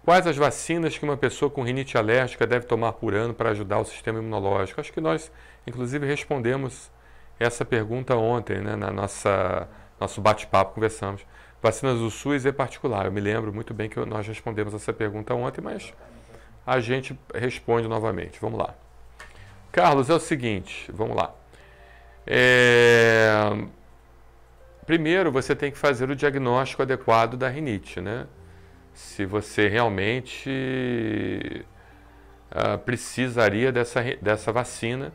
Quais as vacinas que uma pessoa com rinite alérgica deve tomar por ano para ajudar o sistema imunológico? Acho que nós, inclusive, respondemos essa pergunta ontem, né, na nosso bate-papo, conversamos. Vacinas do SUS e particular. Eu me lembro muito bem que nós respondemos essa pergunta ontem, mas a gente responde novamente. Vamos lá. Carlos, é o seguinte, vamos lá. Primeiro, você tem que fazer o diagnóstico adequado da rinite, né? Se você realmente precisaria dessa vacina,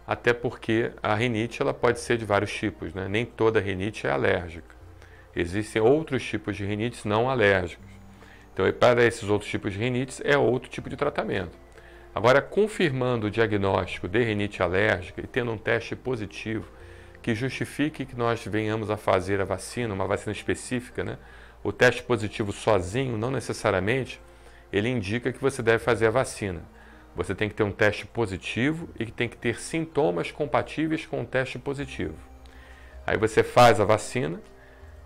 até porque a rinite ela pode ser de vários tipos, né? Nem toda rinite é alérgica. Existem outros tipos de rinites não alérgicos. Então, para esses outros tipos de rinites, é outro tipo de tratamento. Agora, confirmando o diagnóstico de rinite alérgica e tendo um teste positivo que justifique que nós venhamos a fazer a vacina, uma vacina específica, né? O teste positivo sozinho, não necessariamente, ele indica que você deve fazer a vacina. Você tem que ter um teste positivo e que tem que ter sintomas compatíveis com o teste positivo. Aí você faz a vacina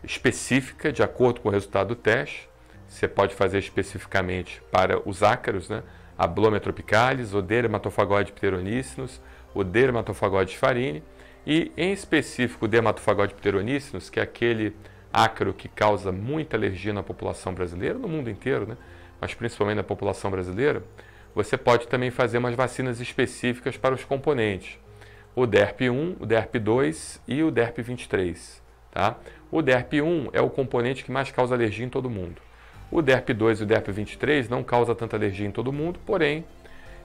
específica, de acordo com o resultado do teste. Você pode fazer especificamente para os ácaros, né? A Blomia tropicalis, o Dermatophagoides pteroníceos, o Dermatophagoides farine e, em específico, o Dermatophagoides pteroníceos, que é aquele ácaro que causa muita alergia na população brasileira, no mundo inteiro, né? Mas principalmente na população brasileira. Você pode também fazer umas vacinas específicas para os componentes. O DERP1, o DERP2 e o DERP23. Tá? O DERP1 é o componente que mais causa alergia em todo mundo. O DERP2 e o DERP23 não causa tanta alergia em todo mundo, porém,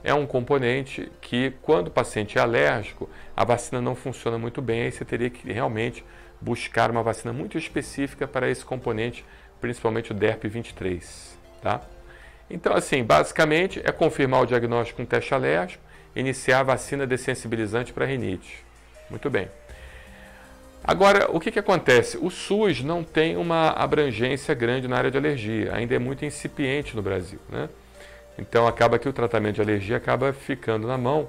é um componente que, quando o paciente é alérgico, a vacina não funciona muito bem, aí você teria que realmente buscar uma vacina muito específica para esse componente, principalmente o DERP23. Tá? Então, assim, basicamente, é confirmar o diagnóstico com teste alérgico, iniciar a vacina dessensibilizante para rinite. Muito bem. Agora, o que acontece? O SUS não tem uma abrangência grande na área de alergia, ainda é muito incipiente no Brasil, né? Então, acaba que o tratamento de alergia acaba ficando na mão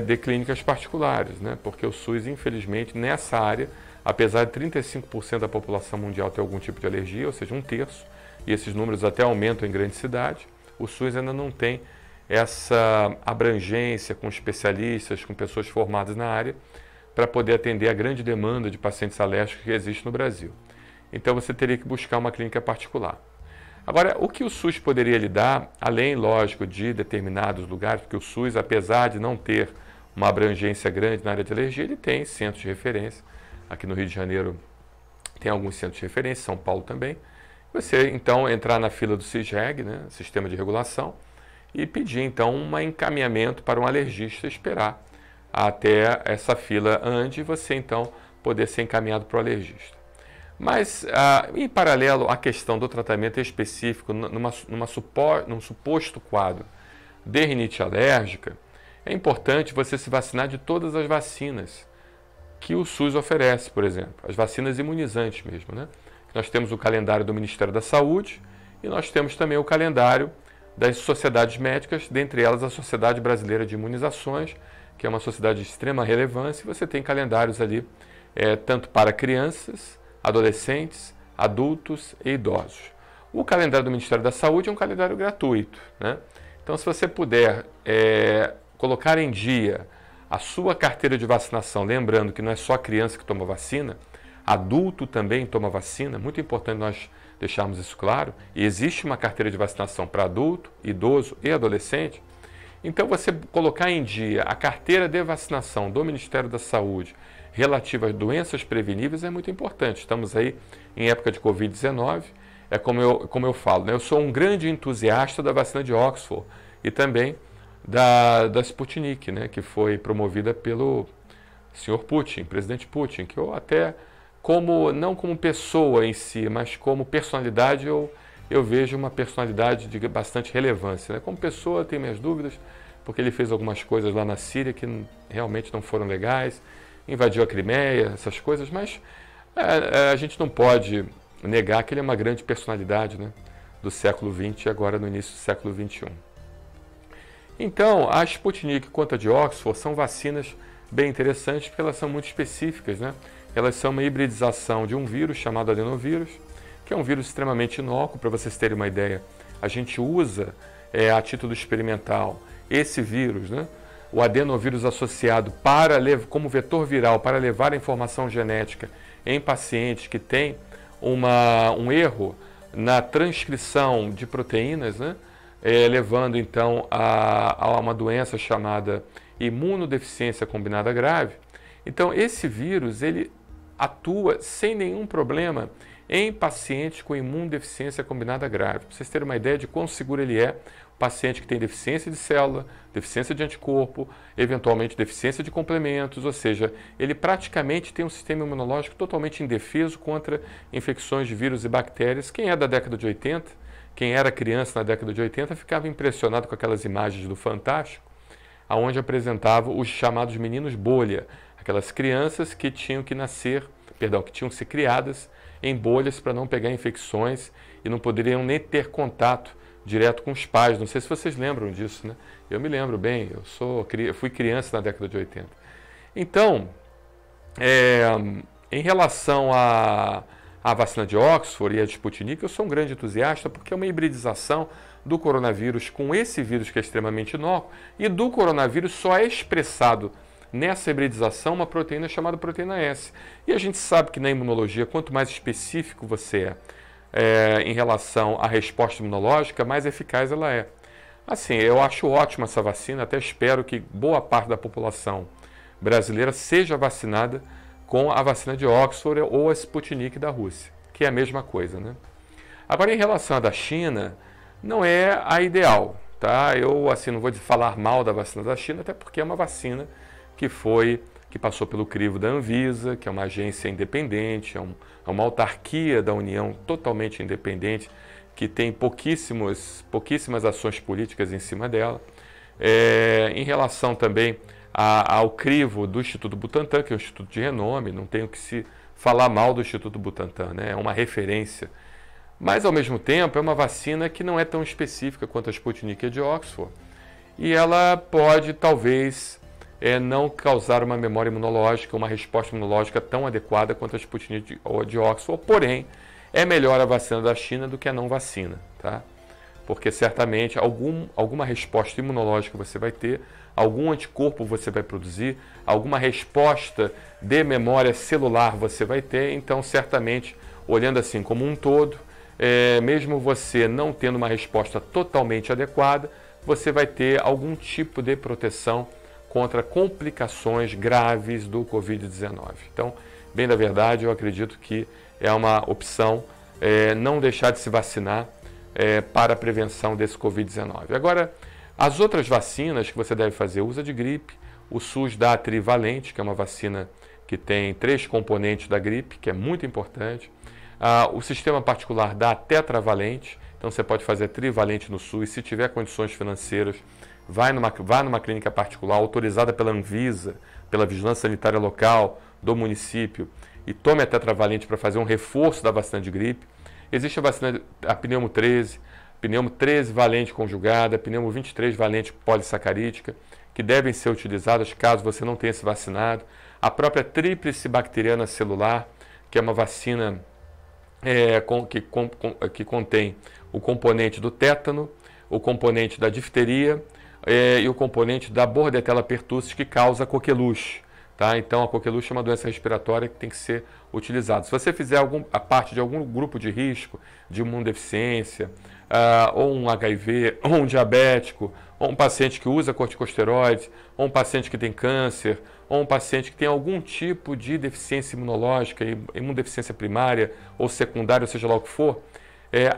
de clínicas particulares, né? Porque o SUS, infelizmente, nessa área, apesar de 35% da população mundial ter algum tipo de alergia, ou seja, 1/3, e esses números até aumentam em grandes cidades, o SUS ainda não tem essa abrangência com especialistas, com pessoas formadas na área, para poder atender a grande demanda de pacientes alérgicos que existe no Brasil. Então você teria que buscar uma clínica particular. Agora, o que o SUS poderia lhe dar, além, lógico, de determinados lugares, porque o SUS, apesar de não ter uma abrangência grande na área de alergia, ele tem centros de referência. Aqui no Rio de Janeiro tem alguns centros de referência, São Paulo também. Você, então, entrar na fila do CISREG, né, Sistema de Regulação, e pedir, então, um encaminhamento para um alergista esperar até essa fila ande e você, então, poder ser encaminhado para o alergista. Mas, em paralelo à questão do tratamento específico, num suposto quadro de rinite alérgica, é importante você se vacinar de todas as vacinas que o SUS oferece, por exemplo, as vacinas imunizantes mesmo, né? Nós temos o calendário do Ministério da Saúde e nós temos também o calendário das sociedades médicas, dentre elas a Sociedade Brasileira de Imunizações, que é uma sociedade de extrema relevância, e você tem calendários ali tanto para crianças, adolescentes, adultos e idosos. O calendário do Ministério da Saúde é um calendário gratuito, né? Então, se você puder colocar em dia a sua carteira de vacinação, lembrando que não é só criança que toma vacina, adulto também toma vacina, muito importante nós deixarmos isso claro, e existe uma carteira de vacinação para adulto, idoso e adolescente. Então, você colocar em dia a carteira de vacinação do Ministério da Saúde relativa às doenças preveníveis é muito importante. Estamos aí em época de Covid-19, é como eu falo, né? Eu sou um grande entusiasta da vacina de Oxford e também da Sputnik, né? Que foi promovida pelo senhor Putin, presidente Putin, que eu até, não como pessoa em si, mas como personalidade, eu vejo uma personalidade de bastante relevância, né? Como pessoa, eu tenho minhas dúvidas, porque ele fez algumas coisas lá na Síria que realmente não foram legais, invadiu a Crimeia, essas coisas, mas a gente não pode negar que ele é uma grande personalidade, né? Do século XX e agora no início do século XXI. Então, a Sputnik quanto a de Oxford são vacinas bem interessantes porque elas são muito específicas, né? Elas são uma hibridização de um vírus chamado adenovírus, que é um vírus extremamente inócuo. Para vocês terem uma ideia, a gente usa a título experimental esse vírus, né, o adenovírus associado como vetor viral para levar a informação genética em pacientes que têm um erro na transcrição de proteínas, né, levando então a uma doença chamada imunodeficiência combinada grave. Então esse vírus ele atua sem nenhum problema em pacientes com imunodeficiência combinada grave. Para vocês terem uma ideia de quão seguro ele é, paciente que tem deficiência de célula, deficiência de anticorpo, eventualmente deficiência de complementos, ou seja, ele praticamente tem um sistema imunológico totalmente indefeso contra infecções de vírus e bactérias. Quem é da década de 80, quem era criança na década de 80, ficava impressionado com aquelas imagens do Fantástico, onde apresentava os chamados meninos bolha, aquelas crianças que tinham que ser criadas em bolhas para não pegar infecções e não poderiam nem ter contato direto com os pais. Não sei se vocês lembram disso, né? Eu me lembro bem, eu fui criança na década de 80. Então, em relação à vacina de Oxford e a de Sputnik, eu sou um grande entusiasta porque é uma hibridização do coronavírus com esse vírus que é extremamente inócuo, e do coronavírus só é expressado nessa hibridização uma proteína chamada proteína S. E a gente sabe que na imunologia, quanto mais específico você em relação à resposta imunológica, mais eficaz ela é. Assim, eu acho ótima essa vacina, até espero que boa parte da população brasileira seja vacinada com a vacina de Oxford ou a Sputnik da Rússia, que é a mesma coisa, né? Agora, em relação à da China, não é a ideal, tá? Eu, assim, não vou falar mal da vacina da China, até porque é uma vacina que passou pelo crivo da Anvisa, que é uma agência independente, é uma autarquia da União totalmente independente, que tem pouquíssimas ações políticas em cima dela. Em relação também ao crivo do Instituto Butantan, que é um instituto de renome, não tenho que se falar mal do Instituto Butantan, né? É uma referência. Mas, ao mesmo tempo, é uma vacina que não é tão específica quanto a Sputnik de Oxford. E ela pode, talvez, não causar uma memória imunológica, uma resposta imunológica tão adequada quanto a Sputnik de Oxford. Porém, é melhor a vacina da China do que a não vacina, tá? Porque certamente alguma resposta imunológica você vai ter, algum anticorpo você vai produzir, alguma resposta de memória celular você vai ter. Então, certamente, olhando assim como um todo, mesmo você não tendo uma resposta totalmente adequada, você vai ter algum tipo de proteção contra complicações graves do Covid-19. Então, bem da verdade, eu acredito que é uma opção não deixar de se vacinar para a prevenção desse Covid-19. Agora, as outras vacinas que você deve fazer uso de gripe, o SUS dá a trivalente, que é uma vacina que tem 3 componentes da gripe, que é muito importante. O sistema particular dá a tetravalente, então você pode fazer trivalente no SUS. Se tiver condições financeiras, vá numa clínica particular autorizada pela Anvisa, pela Vigilância Sanitária Local do município, e tome a tetravalente para fazer um reforço da vacina de gripe. Existe a vacina, a pneumo 13 valente conjugada, pneumo 23 valente polissacarídica, que devem ser utilizadas caso você não tenha se vacinado. A própria tríplice bacteriana celular, que é uma vacina que contém o componente do tétano, o componente da difteria e o componente da Bordetella pertussis, que causa coqueluche. Tá? Então, a coqueluche é uma doença respiratória que tem que ser utilizada. Se você fizer a parte de algum grupo de risco, de imunodeficiência, ou um HIV, ou um diabético, ou um paciente que usa corticosteroides, ou um paciente que tem câncer, ou um paciente que tem algum tipo de deficiência imunológica, imunodeficiência primária ou secundária, ou seja lá o que for,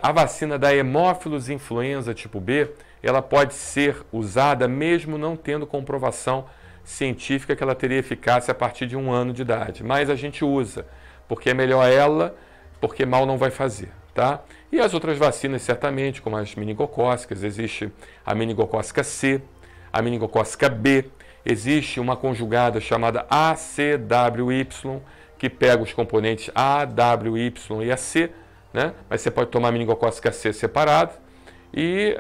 a vacina da Haemophilus influenza tipo B, ela pode ser usada mesmo não tendo comprovação científica que ela teria eficácia a partir de 1 ano de idade. Mas a gente usa, porque é melhor ela, porque mal não vai fazer, tá? E as outras vacinas, certamente, como as meningocócicas, existe a meningocócica C, a meningocócica B, existe uma conjugada chamada ACWY, que pega os componentes A, W, Y e a C, né? Mas você pode tomar a meningocócica C separado e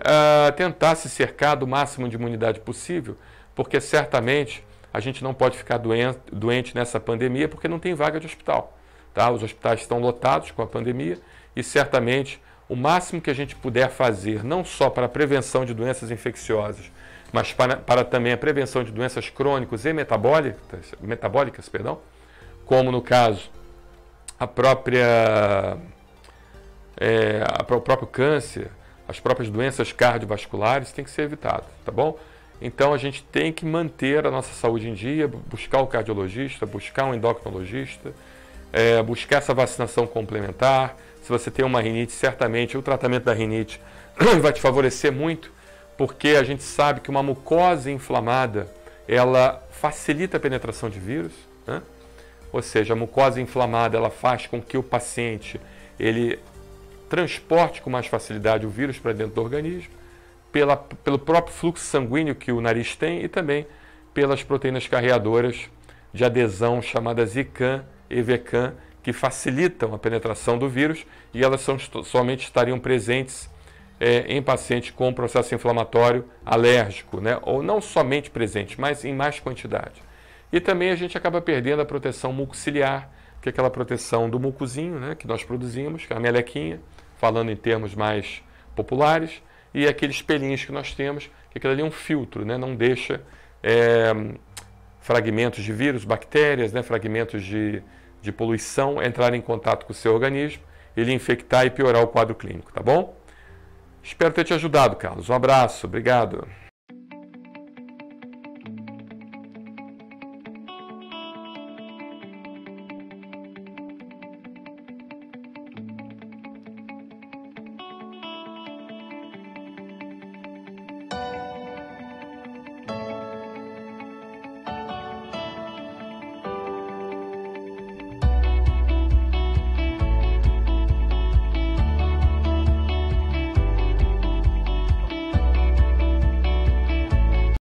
tentar se cercar do máximo de imunidade possível, porque certamente a gente não pode ficar doente nessa pandemia porque não tem vaga de hospital. Tá? Os hospitais estão lotados com a pandemia e certamente o máximo que a gente puder fazer, não só para a prevenção de doenças infecciosas, mas para também a prevenção de doenças crônicas e metabólicas, como no caso o próprio câncer, as próprias doenças cardiovasculares, tem que ser evitado, tá bom? Então a gente tem que manter a nossa saúde em dia, buscar o cardiologista, buscar um endocrinologista, buscar essa vacinação complementar. Se você tem uma rinite, certamente o tratamento da rinite vai te favorecer muito, porque a gente sabe que uma mucosa inflamada, ela facilita a penetração de vírus, né? Ou seja, a mucosa inflamada, ela faz com que o paciente ele transporte com mais facilidade o vírus para dentro do organismo, pelo próprio fluxo sanguíneo que o nariz tem e também pelas proteínas carreadoras de adesão chamadas ICAM e VCAM, que facilitam a penetração do vírus, e elas somente estariam presentes em pacientes com processo inflamatório alérgico, né? Ou não somente presentes, mas em mais quantidade. E também a gente acaba perdendo a proteção mucociliar, que é aquela proteção do mucozinho, né, que nós produzimos, que é a melequinha, falando em termos mais populares, e aqueles pelinhos que nós temos, que aquilo ali é um filtro, né, não deixa fragmentos de vírus, bactérias, né, fragmentos de poluição entrar em contato com o seu organismo, ele infectar e piorar o quadro clínico, tá bom? Espero ter te ajudado, Carlos. Um abraço, obrigado.